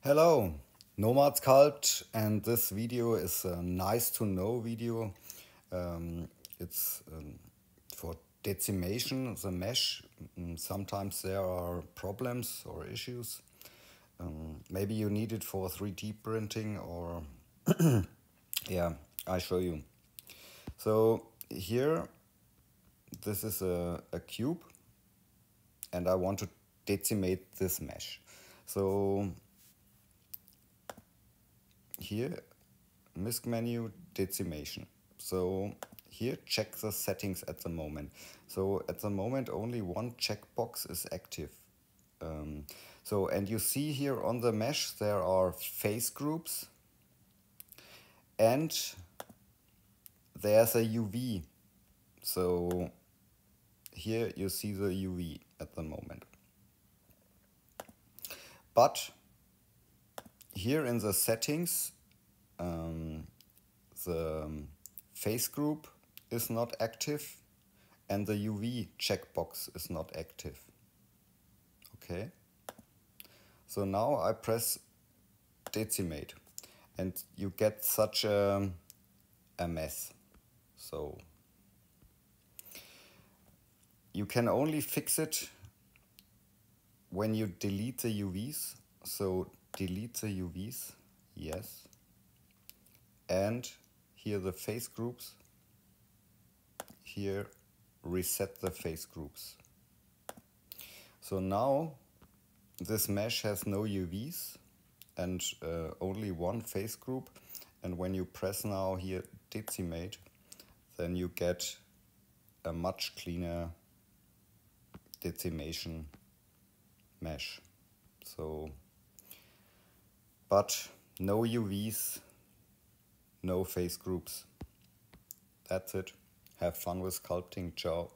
Hello, Nomad Sculpt, and this video is a nice to know video. It's for decimation, the mesh. Sometimes there are problems or issues. Maybe you need it for 3D printing or yeah, I show you. So here, this is a cube and I want to decimate this mesh. So here, MISC menu, decimation. So here, check the settings at the moment. So at the moment, only one checkbox is active. And you see here on the mesh, there are face groups and there's a UV. So here you see the UV at the moment. But here in the settings, the face group is not active and the UV checkbox is not active. Okay. So now I press decimate and you get such a mess. So you can only fix it when you delete the UVs. So delete the UVs, yes. And here the face groups, here reset the face groups. So now this mesh has no UVs and only one face group, and when you press now here decimate, then you get a much cleaner decimation mesh. So, but no UVs, no face groups. That's it. Have fun with sculpting. Ciao.